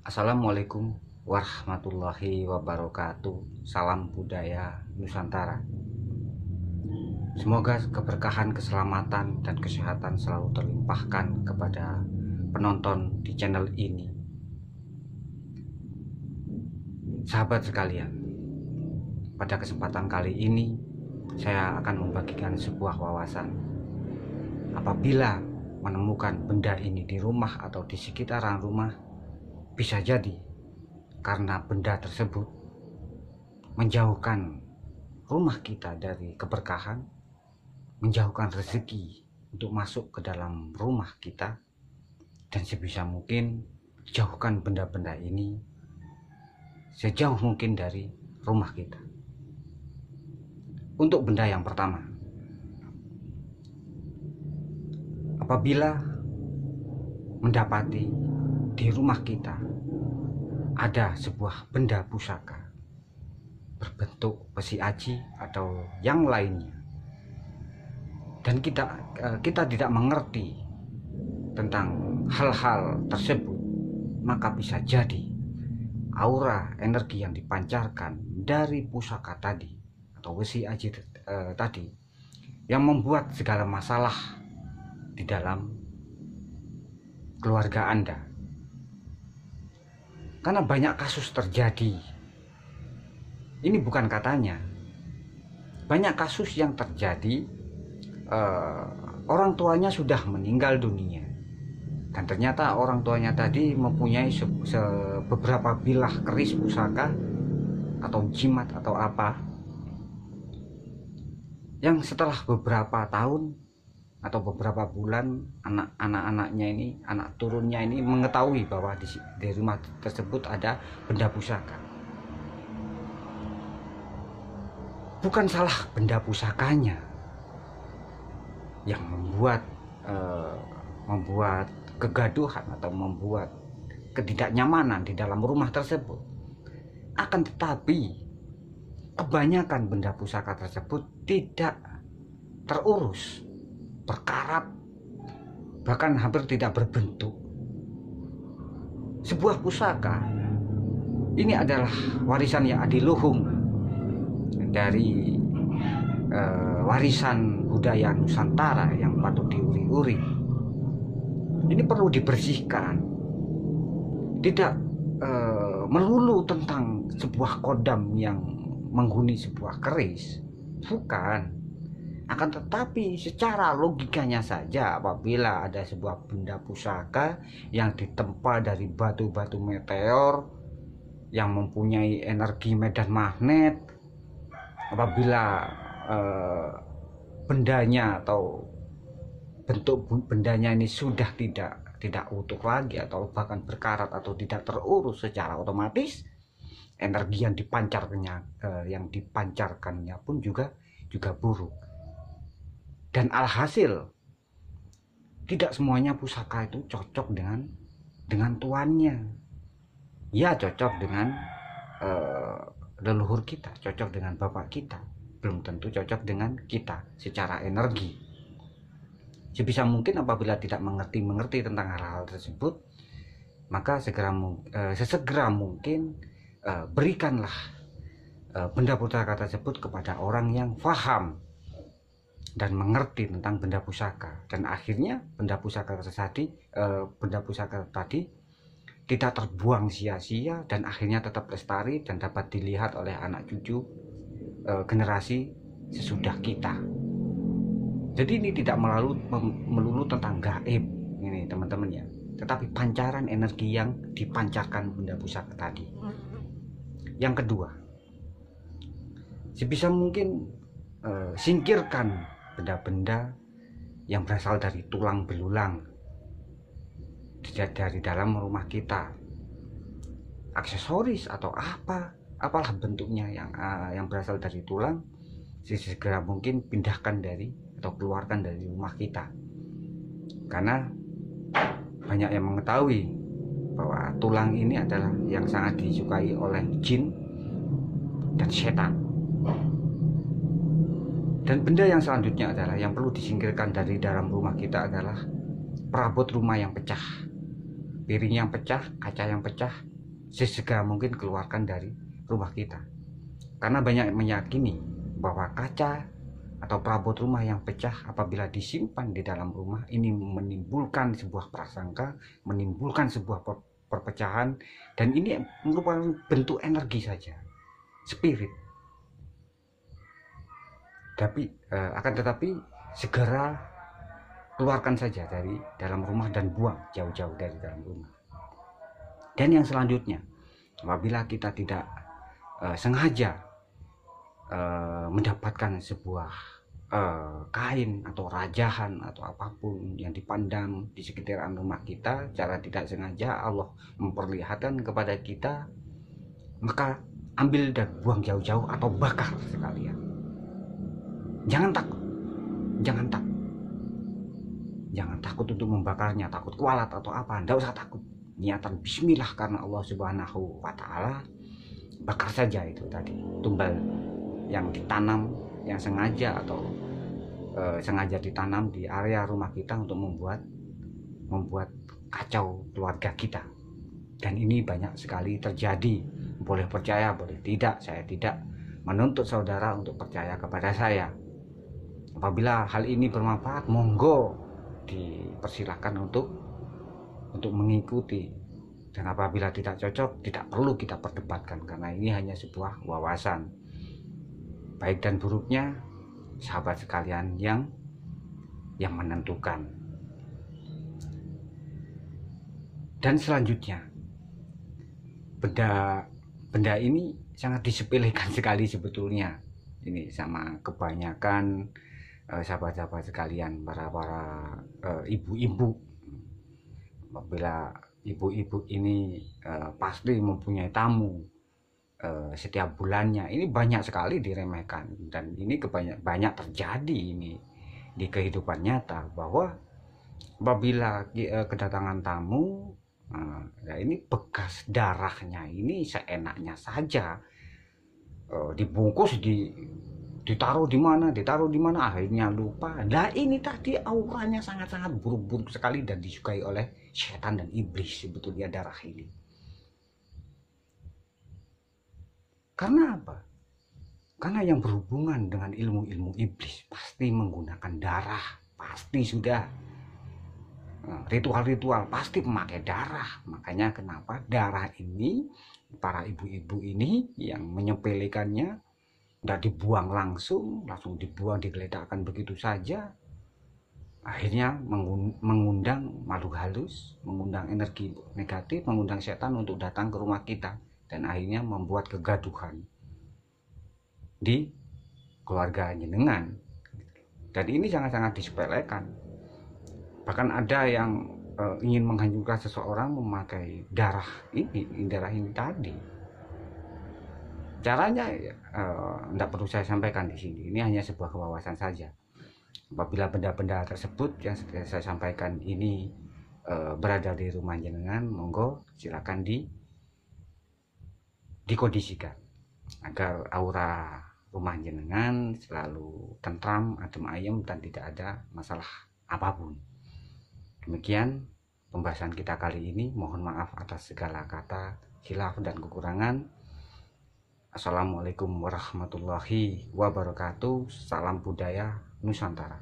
Assalamualaikum warahmatullahi wabarakatuh. Salam budaya Nusantara. Semoga keberkahan, keselamatan, dan kesehatan selalu terlimpahkan kepada penonton di channel ini. Sahabat sekalian, pada kesempatan kali ini saya akan membagikan sebuah wawasan. Apabila menemukan benda ini di rumah atau di sekitaran rumah, bisa jadi karena benda tersebut menjauhkan rumah kita dari keberkahan, menjauhkan rezeki untuk masuk ke dalam rumah kita, dan sebisa mungkin jauhkan benda-benda ini sejauh mungkin dari rumah kita. Untuk benda yang pertama, apabila mendapati di rumah kita ada sebuah benda pusaka berbentuk besi aji atau yang lainnya, dan kita tidak mengerti tentang hal-hal tersebut, maka bisa jadi aura energi yang dipancarkan dari pusaka tadi atau besi aji tadi yang membuat segala masalah di dalam keluarga Anda. Karena banyak kasus terjadi, ini bukan katanya, banyak kasus yang terjadi, orang tuanya sudah meninggal dunia, dan ternyata orang tuanya tadi mempunyai beberapa bilah keris pusaka atau jimat atau apa, yang setelah beberapa tahun atau beberapa bulan anak-anaknya ini, anak turunnya ini mengetahui bahwa di rumah tersebut ada benda pusaka. Bukan salah benda pusakanya yang membuat kegaduhan atau membuat ketidaknyamanan di dalam rumah tersebut. Akan tetapi kebanyakan benda pusaka tersebut tidak terurus, berkarat, bahkan hampir tidak berbentuk. Sebuah pusaka ini adalah warisan yang adiluhung dari warisan budaya Nusantara yang patut diuri-uri. Ini perlu dibersihkan, tidak melulu tentang sebuah kodam yang menghuni sebuah keris, bukan. Akan tetapi secara logikanya saja, apabila ada sebuah benda pusaka yang ditempa dari batu-batu meteor yang mempunyai energi medan magnet, apabila bendanya atau bentuk bendanya ini sudah tidak utuh lagi atau bahkan berkarat atau tidak terurus, secara otomatis energi yang dipancarkannya pun juga buruk. Dan alhasil tidak semuanya pusaka itu cocok dengan tuannya. Ya, cocok dengan leluhur kita, cocok dengan bapak kita, belum tentu cocok dengan kita secara energi. Sebisa mungkin apabila tidak mengerti tentang hal-hal tersebut, maka sesegera mungkin berikanlah benda pusaka tersebut kepada orang yang paham dan mengerti tentang benda pusaka, dan akhirnya benda pusaka tadi tidak terbuang sia-sia dan akhirnya tetap lestari dan dapat dilihat oleh anak cucu generasi sesudah kita. Jadi ini tidak melulu tentang gaib ini teman-teman ya, tetapi pancaran energi yang dipancarkan benda pusaka tadi. Yang kedua, sebisa mungkin singkirkan benda-benda yang berasal dari tulang belulang dari dalam rumah kita, aksesoris atau apalah bentuknya yang berasal dari tulang, segera mungkin pindahkan atau keluarkan dari rumah kita. Karena banyak yang mengetahui bahwa tulang ini adalah yang sangat disukai oleh jin dan setan. Dan benda yang selanjutnya adalah yang perlu disingkirkan dari dalam rumah kita adalah perabot rumah yang pecah, piring yang pecah, kaca yang pecah, sesegera mungkin keluarkan dari rumah kita. Karena banyak meyakini bahwa kaca atau perabot rumah yang pecah apabila disimpan di dalam rumah ini menimbulkan sebuah prasangka, menimbulkan sebuah perpecahan, dan ini merupakan bentuk energi saja, spirit. Tapi akan tetapi segera keluarkan saja dari dalam rumah dan buang jauh-jauh dari dalam rumah. Dan yang selanjutnya, apabila kita tidak sengaja mendapatkan sebuah kain atau rajahan atau apapun yang dipandang di sekitaran rumah kita, secara tidak sengaja Allah memperlihatkan kepada kita, maka ambil dan buang jauh-jauh atau bakar sekalian. Jangan takut, jangan takut, jangan takut untuk membakarnya, takut kualat atau apa, tidak usah takut. Niatan bismillah karena Allah Subhanahu wa Ta'ala, bakar saja itu tadi tumbal yang ditanam, yang sengaja atau sengaja ditanam di area rumah kita untuk membuat kacau keluarga kita. Dan ini banyak sekali terjadi, boleh percaya boleh tidak, saya tidak menuntut saudara untuk percaya kepada saya. Apabila hal ini bermanfaat, monggo dipersilahkan untuk mengikuti. Dan apabila tidak cocok, tidak perlu kita perdebatkan, karena ini hanya sebuah wawasan. Baik dan buruknya sahabat sekalian yang menentukan. Dan selanjutnya, benda ini sangat disepelekan sekali sebetulnya. Ini sama kebanyakan sahabat-sahabat sekalian, para ibu-ibu. Apabila ibu-ibu ini pasti mempunyai tamu setiap bulannya, ini banyak sekali diremehkan. Dan ini banyak terjadi ini di kehidupan nyata, bahwa apabila kedatangan tamu, ya ini bekas darahnya ini seenaknya saja dibungkus, ditaruh di mana, akhirnya lupa. Nah ini tadi auranya sangat-sangat buruk-buruk sekali dan disukai oleh setan dan iblis sebetulnya darah ini. Karena apa? Karena yang berhubungan dengan ilmu-ilmu iblis pasti menggunakan darah, pasti sudah. Ritual-ritual pasti memakai darah. Makanya kenapa darah ini, para ibu-ibu ini yang menyepelekannya, tidak dibuang langsung dibuang, digeledakkan begitu saja. Akhirnya mengundang makhluk halus, mengundang energi negatif, mengundang setan untuk datang ke rumah kita. Dan akhirnya membuat kegaduhan di keluarga jenengan. Dan ini sangat-sangat disepelekan. Bahkan ada yang ingin menghancurkan seseorang memakai darah ini tadi. Caranya tidak perlu saya sampaikan di sini. Ini hanya sebuah kewawasan saja. Apabila benda-benda tersebut yang saya sampaikan ini berada di rumah jenengan, monggo silakan dikondisikan agar aura rumah jenengan selalu tentram, adem ayem, dan tidak ada masalah apapun. Demikian pembahasan kita kali ini. Mohon maaf atas segala kata, khilaf dan kekurangan. Assalamualaikum warahmatullahi wabarakatuh. Salam budaya Nusantara.